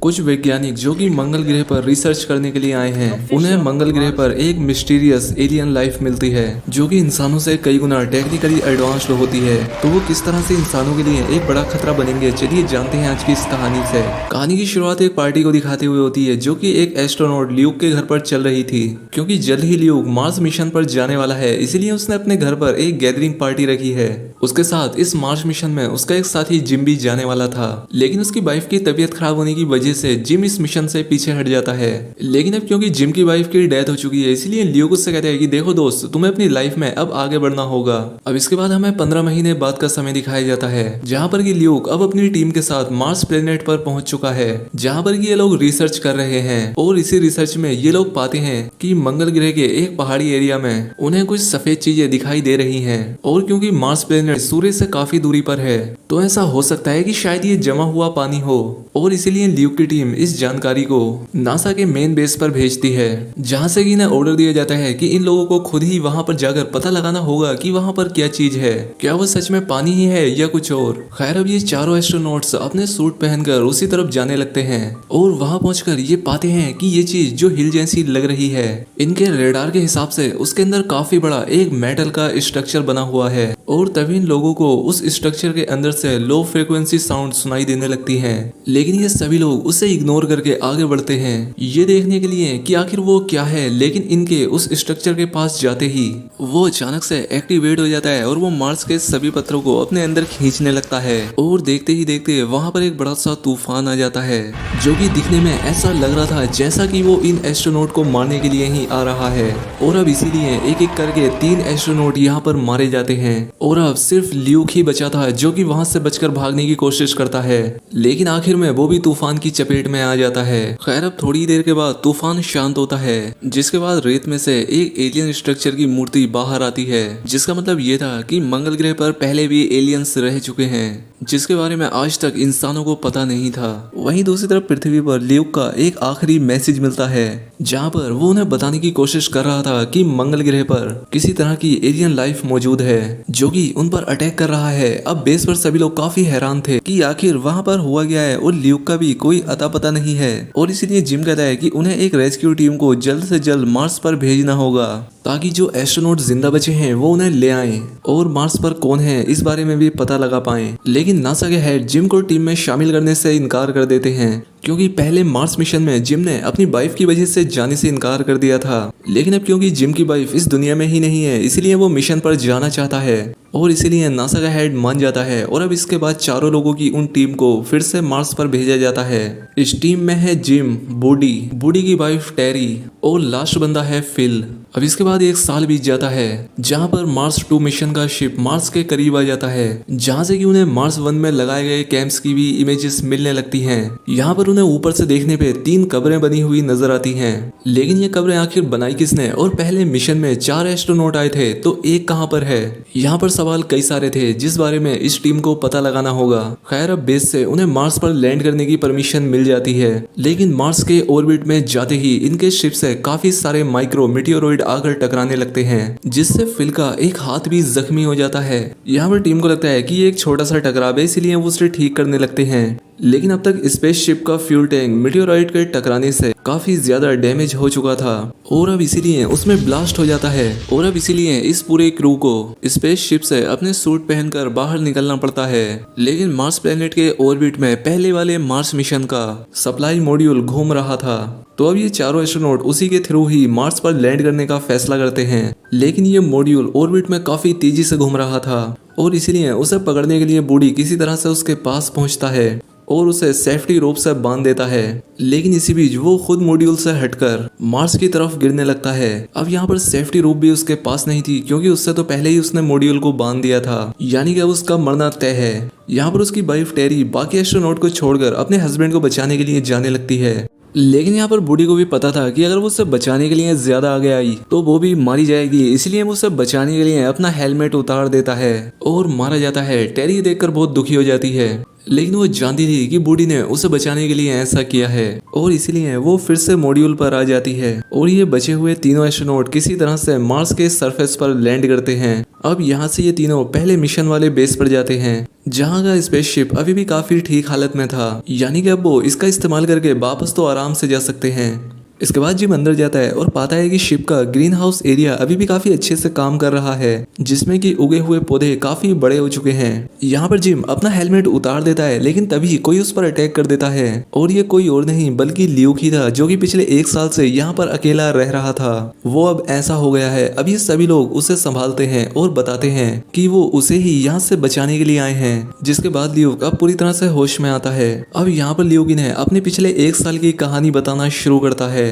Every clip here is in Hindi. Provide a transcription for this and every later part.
कुछ वैज्ञानिक जो कि मंगल ग्रह पर रिसर्च करने के लिए आए हैं, उन्हें मंगल ग्रह पर एक मिस्टीरियस एलियन लाइफ मिलती है जो कि इंसानों से कई गुना टेक्निकली एडवांस्ड होती है। तो वो किस तरह से इंसानों के लिए एक बड़ा खतरा बनेंगे, चलिए जानते हैं आज की इस कहानी से। कहानी की शुरुआत एक पार्टी को दिखाते हुए होती है जो कि एक एस्ट्रोनॉट ल्यूक के घर पर चल रही थी। क्योंकि जल्द ही ल्यूक मार्स मिशन पर जाने वाला है, इसीलिए उसने अपने घर पर एक गैदरिंग पार्टी रखी है। उसके साथ इस मार्स मिशन में उसका एक साथी जिम भी जाने वाला था, लेकिन उसकी वाइफ की तबीयत खराब होने की वजह से जिम इस मिशन से पीछे हट जाता है। लेकिन अब क्योंकि जिम की वाइफ की डेथ हो चुकी है, इसलिए ल्यूक उससे कहता है कि देखो दोस्त, तुम्हें अपनी लाइफ में अब आगे बढ़ना होगा। अब इसके बाद हमें 15 महीने बाद का समय दिखाया जाता है, जहाँ पर कि ल्यूक अब अपनी टीम के साथ मार्स प्लेनेट पर पहुंच चुका है, जहाँ पर कि ये लोग रिसर्च कर रहे हैं। और इसी रिसर्च में ये लोग पाते हैं कि मंगल ग्रह के एक पहाड़ी एरिया में उन्हें कुछ सफेद चीजें दिखाई दे रही हैं। और क्योंकि मार्स प्लेनेट सूर्य से काफी दूरी पर है, तो ऐसा हो सकता है कि शायद ये जमा हुआ पानी हो। और इसीलिए ल्यूक की टीम इस जानकारी को नासा के मेन बेस पर भेजती है, जहां से कि इन्हें ऑर्डर दिया जाता है कि इन लोगों को खुद ही वहां पर जाकर पता लगाना होगा कि वहां पर क्या चीज है, क्या वो सच में पानी ही है या कुछ और। खैर, अब ये चारों एस्ट्रोनॉट्स अपने सूट पहनकर उसी तरफ जाने लगते हैं और वहां पहुंचकर ये पाते हैं कि ये चीज जो हिल जैसी लग रही है, इनके रेडार के हिसाब से उसके अंदर काफी बड़ा एक मेटल का स्ट्रक्चर बना हुआ है। और तभी इन लोगों को उस स्ट्रक्चर के अंदर से लो फ्रिक्वेंसी साउंड सुनाई देने लगती हैं। लेकिन ये सभी लोग उसे इग्नोर करके आगे बढ़ते हैं, ये देखने के लिए कि आखिर वो क्या है। लेकिन इनके उस स्ट्रक्चर के पास जाते ही वो अचानक से एक्टिवेट हो जाता है और वो मार्स के सभी पत्थरों को अपने अंदर खींचने लगता है। और देखते ही देखते वहां पर एक बड़ा सा तूफान आ जाता है, जो कि दिखने में ऐसा लग रहा था जैसा कि वो इन एस्ट्रोनॉट को मारने के लिए ही आ रहा है। और अब इसीलिए एक एक करके 3 एस्ट्रोनॉट यहाँ पर मारे जाते हैं। और अब सिर्फ ल्यूक ही बचा था, जो कि वहां से बचकर भागने की कोशिश करता है, लेकिन आखिर में वो भी तूफान की चपेट में आ जाता है। खैर, अब थोड़ी देर के बाद तूफान शांत होता है, जिसके बाद रेत में से एक एलियन स्ट्रक्चर की मूर्ति बाहर आती है, जिसका मतलब ये था कि मंगल ग्रह पर पहले भी एलियंस रह चुके हैं, जिसके बारे में आज तक इंसानों को पता नहीं था। वहीं दूसरी तरफ पृथ्वी पर ल्यूक का एक आखिरी मैसेज मिलता है, जहां पर वो उन्हें बताने की कोशिश कर रहा था कि मंगल ग्रह पर किसी तरह की एलियन लाइफ मौजूद है, जो कि उन पर अटैक कर रहा है। अब बेस पर सभी लोग काफी हैरान थे कि आखिर वहां पर हुआ गया है, और ल्यूक का भी कोई अता पता नहीं है। और इसीलिए जिम कहता है कि उन्हें एक रेस्क्यू टीम को जल्द से जल्द मार्स पर भेजना होगा, ताकि जो एस्ट्रोनॉट जिंदा बचे हैं वो उन्हें ले आएं और मार्स पर कौन है इस बारे में भी पता लगा पाएं। लेकिन नासा के हेड जिम को टीम में शामिल करने से इनकार कर देते हैं, क्योंकि पहले मार्स मिशन में जिम ने अपनी वाइफ की वजह से जाने से इनकार कर दिया था। लेकिन अब क्योंकि जिम की वाइफ इस दुनिया में ही नहीं है, इसलिए वो मिशन पर जाना चाहता है, और इसीलिए नासा का हेड मान जाता है। और अब इसके बाद चारों लोगों की उन टीम को फिर से मार्स पर भेजा जाता है। इस टीम में है जिम, बूडी की वाइफ टेरी, और लास्ट बंदा है फिल। अब इसके बाद 1 साल बीत जाता है, जहां पर मार्स 2 मिशन का शिप मार्स के करीब आ जाता है, जहां से कि उन्हें मार्स 1 में लगाए गए कैंप्स की भी इमेजेस मिलने लगती हैं। यहाँ पर उन्हें ऊपर से देखने पे 3 कब्रें बनी हुई नजर आती हैं। लेकिन ये कब्रें आखिर बनाई किसने? और पहले मिशन में 4 एस्ट्रोनॉट आए थे, तो एक कहाँ पर है? यहाँ पर सवाल कई सारे थे, जिस बारे में इस टीम को पता लगाना होगा। खैर, अब बेस से उन्हें मार्स पर लैंड करने की परमिशन मिल जाती है, लेकिन मार्स के ऑर्बिट में जाते ही इनके शिप से काफी सारे माइक्रो मीटियोरॉइड आकर टकराने लगते हैं, जिससे फिल का एक हाथ भी जख्मी हो जाता है। यहाँ पर टीम को लगता है कि ये एक छोटा सा टकराव है, इसीलिए वो उसे ठीक करने लगते हैं। लेकिन अब तक स्पेसशिप का फ्यूल टैंक मीटियोराइट के टकराने से काफी ज्यादा डैमेज हो चुका था, और अब इसीलिए उसमें ब्लास्ट हो जाता है। और अब इसीलिए इस पूरे क्रू को स्पेसशिप से अपने सूट पहनकर बाहर निकलना पड़ता है। लेकिन मार्स प्लेनेट के ऑर्बिट में पहले वाले मार्स मिशन का सप्लाई मॉड्यूल घूम रहा था, तो अब ये चारों एस्ट्रोनॉट उसी के थ्रू ही मार्स पर लैंड करने का फैसला करते हैं। लेकिन ये मॉड्यूल ऑर्बिट में काफी तेजी से घूम रहा था, और इसीलिए उसे पकड़ने के लिए बूडी किसी तरह से उसके पास पहुंचता है और उसे सेफ्टी रोप से बांध देता है। लेकिन इसी बीच वो खुद मॉड्यूल से हटकर मार्स की तरफ गिरने लगता है। अब यहाँ पर सेफ्टी रोप भी उसके पास नहीं थी, क्योंकि उससे तो पहले ही उसने मॉड्यूल को बांध दिया था, यानी कि अब उसका मरना तय है। यहाँ पर उसकी वाइफ टेरी बाकी एस्ट्रोनॉट को छोड़कर अपने हस्बैंड को बचाने के लिए जाने लगती है। लेकिन यहाँ पर बूडी को भी पता था कि अगर वो उसे बचाने के लिए ज्यादा आगे आई तो वो भी मारी जाएगी, इसलिए वो उसे बचाने के लिए अपना हेलमेट उतार देता है और मारा जाता है। टेरी देखकर बहुत दुखी हो जाती है, लेकिन वो जानती थी कि बूढ़ी ने उसे बचाने के लिए ऐसा किया है और इसीलिए वो फिर से मॉड्यूल पर आ जाती है और ये बचे हुए तीनों एस्ट्रोनॉट किसी तरह से मार्स के सरफेस पर लैंड करते हैं। अब यहाँ से ये तीनों पहले मिशन वाले बेस पर जाते हैं जहाँ का स्पेसशिप अभी भी काफी ठीक हालत में था, यानी कि अब वो इसका इस्तेमाल करके वापस तो आराम से जा सकते हैं। इसके बाद जिम अंदर जाता है और पाता है कि शिप का ग्रीन हाउस एरिया अभी भी काफी अच्छे से काम कर रहा है, जिसमें कि उगे हुए पौधे काफी बड़े हो चुके हैं। यहाँ पर जिम अपना हेलमेट उतार देता है, लेकिन तभी कोई उस पर अटैक कर देता है और ये कोई और नहीं बल्कि ल्यूक ही था, जो कि पिछले 1 साल से यहाँ पर अकेला रह रहा था। वो अब ऐसा हो गया है, अभी सभी लोग उसे संभालते हैं और बताते हैं कि वो उसे ही यहाँ से बचाने के लिए आए हैं। जिसके बाद ल्यूक अब पूरी तरह से होश में आता है। अब यहाँ पर ल्यूक इन्हें अपने पिछले 1 साल की कहानी बताना शुरू करता है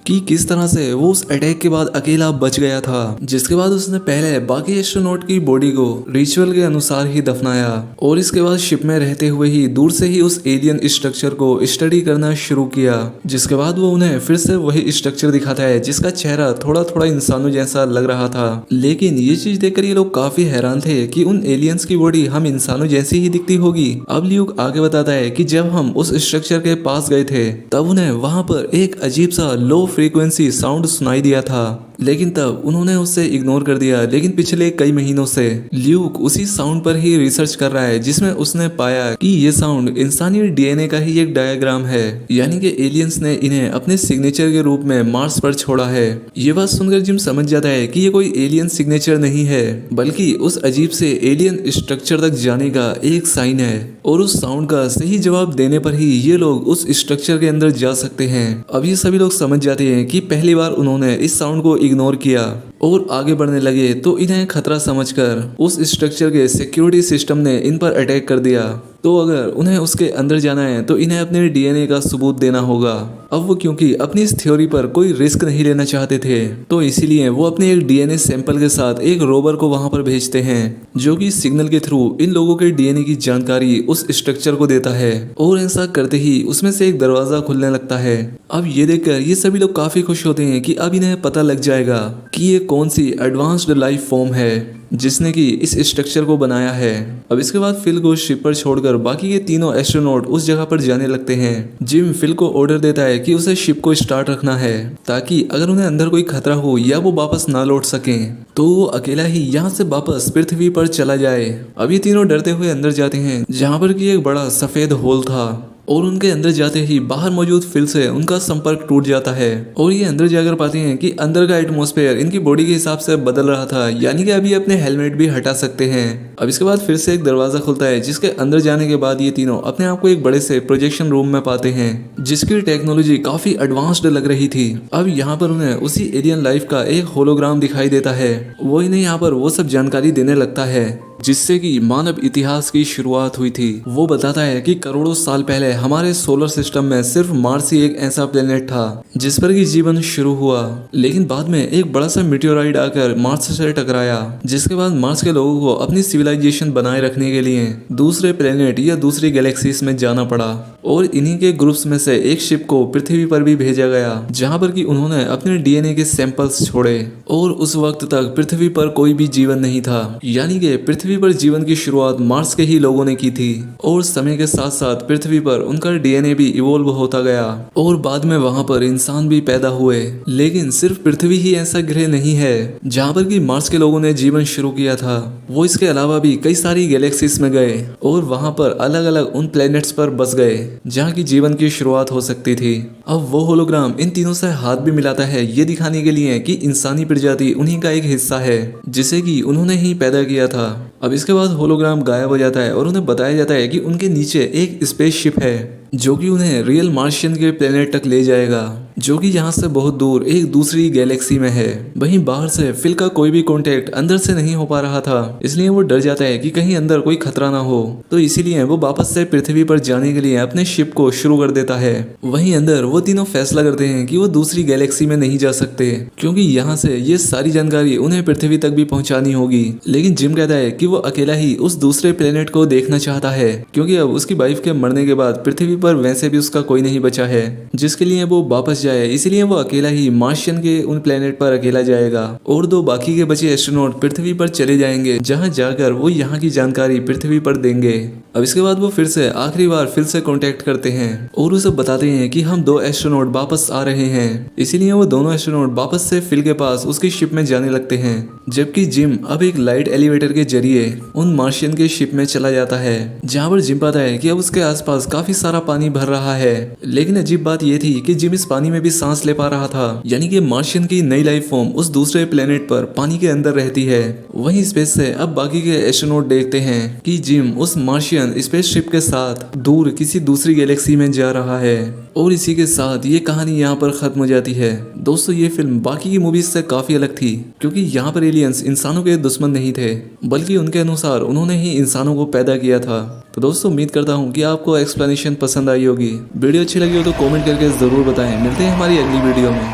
कि किस तरह से वो उस अटैक के बाद अकेला बच गया था, जिसके बाद उसने पहले बाकी एस्ट्रोनॉट की बॉडी को रिचुअल के अनुसार ही दफनाया और इसके बाद शिप में रहते हुए ही दूर से ही उस एलियन स्ट्रक्चर को स्टडी करना शुरू किया। जिसके बाद वो उन्हें फिर से वही स्ट्रक्चर दिखाता है जिसका चेहरा थोड़ा थोड़ा इंसानों जैसा लग रहा था। लेकिन ये चीज देखकर ये लोग काफी हैरान थे कि उन एलियंस की बॉडी हम इंसानों जैसी ही दिखती होगी। अब ल्यूक आगे बताता है कि जब हम उस स्ट्रक्चर के पास गए थे तब उन्हें वहां पर एक अजीब सा लो फ्रीक्वेंसी साउंड सुनाई दिया था, लेकिन तब उन्होंने उसे इग्नोर कर दिया। लेकिन पिछले कई महीनों से ल्यूक उसी साउंड पर ही रिसर्च कर रहा है, जिसमें उसने पाया कि ये साउंड इंसानी डीएनए का ही एक डायग्राम है, यानी कि एलियंस ने इन्हें अपने सिग्नेचर के रूप में मार्स पर छोड़ा है। ये बात सुनकर जिम समझ जाता है कि ये कोई एलियन सिग्नेचर नहीं है, बल्कि उस अजीब से एलियन स्ट्रक्चर तक जाने का एक साइन है और उस साउंड का सही जवाब देने पर ही ये लोग उस स्ट्रक्चर के अंदर जा सकते हैं। अब ये सभी लोग समझ जाते हैं कि पहली बार उन्होंने इस साउंड को इग्नोर किया और आगे बढ़ने लगे तो इन्हें खतरा समझकर उस स्ट्रक्चर के सिक्योरिटी सिस्टम ने इन पर अटैक कर दिया। तो अगर उन्हें उसके अंदर जाना है तो इन्हें अपने डीएनए का सबूत देना होगा। अब वो क्योंकि अपनी इस थ्योरी पर कोई रिस्क नहीं लेना चाहते थे, तो इसीलिए वो अपने एक डीएनए सैंपल के साथ एक रोवर को वहां पर भेजते हैं, जो कि सिग्नल के थ्रू इन लोगों के डीएनए की जानकारी उस स्ट्रक्चर को देता है और ऐसा करते ही उसमें से एक दरवाजा खुलने लगता है। अब ये देखकर ये सभी लोग काफी खुश होते हैं कि अब इन्हें पता लग जाएगा कि ये कौन सी एडवांस्ड लाइफ फॉर्म है जिसने कि इस स्ट्रक्चर को बनाया है। अब इसके बाद फिल को शिप पर छोड़कर बाकी के तीनों एस्ट्रोनॉट उस जगह पर जाने लगते हैं। जिम फिल को ऑर्डर देता है कि उसे शिप को स्टार्ट रखना है, ताकि अगर उन्हें अंदर कोई खतरा हो या वो वापस ना लौट सकें तो वो अकेला ही यहाँ से वापस पृथ्वी पर चला जाए। अब ये तीनों डरते हुए अंदर जाते हैं, जहाँ पर कि एक बड़ा सफेद होल था और उनके अंदर जाते ही बाहर मौजूद फिल से उनका संपर्क टूट जाता है और ये अंदर जाकर पाते हैं कि अंदर का एटमॉस्फेयर इनकी बॉडी के हिसाब से बदल रहा था, यानी कि अभी अपने हेलमेट भी हटा सकते हैं। अब इसके बाद फिर से एक दरवाजा खुलता है, जिसके अंदर जाने के बाद ये तीनों अपने आप को एक बड़े से प्रोजेक्शन रूम में पाते हैं, जिसकी टेक्नोलॉजी काफी एडवांस्ड लग रही थी। अब यहाँ पर उन्हें उसी एलियन लाइफ का एक होलोग्राम दिखाई देता है। वो इन्हें यहाँ पर वो सब जानकारी देने लगता है जिससे कि मानव इतिहास की शुरुआत हुई थी। वो बताता है कि करोड़ों साल पहले हमारे सोलर सिस्टम में सिर्फ मार्स ही एक ऐसा प्लेनेट था जिस पर कि जीवन शुरू हुआ, लेकिन बाद में एक बड़ा सा मीटियोराइड आकर मार्स से टकराया, जिसके बाद मार्स के लोगों को अपनी सिविलाइजेशन बनाए रखने के लिए दूसरे प्लेनेट या दूसरी गैलेक्सीज में जाना पड़ा और इन्हीं के ग्रुप्स में से एक शिप को पृथ्वी पर भी भेजा गया, जहाँ पर कि उन्होंने अपने डीएनए के सैंपल्स छोड़े और उस वक्त तक पृथ्वी पर कोई भी जीवन नहीं था, यानी कि पृथ्वी पर जीवन की शुरुआत मार्स के ही लोगों ने की थी और समय के साथ साथ पृथ्वी पर उनका डीएनए भी इवोल्व होता गया और बाद में वहां पर इंसान भी पैदा हुए। लेकिन सिर्फ पृथ्वी ही ऐसा ग्रह नहीं है जहां पर कि मार्स के लोगों ने जीवन शुरू किया था, वो इसके अलावा भी कई सारी गैलेक्सीज में गए और वहां पर अलग अलग उन प्लैनेट्स पर बस गए जहाँ की जीवन की शुरुआत हो सकती थी। अब वो होलोग्राम इन तीनों से हाथ भी मिलाता है, ये दिखाने के लिए कि इंसानी प्रजाति उन्हीं का एक हिस्सा है जिसे कि उन्होंने ही पैदा किया था। अब इसके बाद होलोग्राम गायब हो जाता है और उन्हें बताया जाता है कि उनके नीचे एक स्पेसशिप है जो कि उन्हें रियल मार्शियन के प्लेनेट तक ले जाएगा, जो कि यहाँ से बहुत दूर एक दूसरी गैलेक्सी में है। वहीं बाहर से फिल का कोई भी कांटेक्ट अंदर से नहीं हो पा रहा था, इसलिए वो डर जाता है कि कहीं अंदर कोई खतरा ना हो, तो इसीलिए वो वापस से पृथ्वी पर जाने के लिए अपने शिप को शुरू कर देता है। वहीं अंदर वो तीनों फैसला करते हैं कि वो दूसरी गैलेक्सी में नहीं जा सकते, क्योंकि यहाँ से ये सारी जानकारी उन्हें पृथ्वी तक भी पहुँचानी होगी। लेकिन जिम कहता है कि वो अकेला ही उस दूसरे प्लेनेट को देखना चाहता है, क्योंकि अब उसकी वाइफ के मरने के बाद पृथ्वी पर वैसे भी उसका कोई नहीं बचा है, जिसके लिए वो वापस जाए, इसलिए वो अकेला ही मार्शियन के उन प्लेनेट पर अकेला जाएगा और 2 बाकी के बचे एस्ट्रोनॉट पृथ्वी पर चले जाएंगे, जहां जाकर वो यहाँ की जानकारी पृथ्वी पर देंगे। अब इसके बाद वो फिर से आखिरी बार फिर से कांटेक्ट करते हैं और उसे बताते हैं कि हम 2 एस्ट्रोनॉट वापस आ रहे हैं। इसीलिए वो दोनों एस्ट्रोनॉट वापस से फिल के पास उसकी शिप में जाने लगते हैं, जबकि जिम अब एक लाइट एलिवेटर के जरिए उन मार्शियन के शिप में चला जाता है, जहाँ पर जिम पाता है कि अब उसके आसपास काफी सारा पानी भर रहा है। लेकिन अजीब बात यह थी कि जिम इस पानी में भी सांस ले पा रहा था, यानी कि मार्शियन की नई लाइफ फॉर्म उस दूसरे प्लेनेट पर पानी के अंदर रहती है। वहीं स्पेस से अब बाकी के एस्ट्रोनॉट देखते हैं कि जिम उस मार्शियन स्पेसशिप के साथ दूर किसी दूसरी गैलेक्सी में जा रहा है। और इसी के साथ ये कहानी यहाँ पर खत्म हो जाती है। दोस्तों, ये फिल्म बाकी की मूवीज से काफी अलग थी, क्योंकि यहाँ पर एलियंस इंसानों के दुश्मन नहीं थे, बल्कि उनके अनुसार उन्होंने ही इंसानों को पैदा किया था। तो दोस्तों, उम्मीद करता हूँ कि आपको एक्सप्लेनेशन पसंद आई होगी। वीडियो अच्छी लगी हो तो कमेंट करके जरूर बताएं। मिलते हैं हमारी अगली वीडियो में।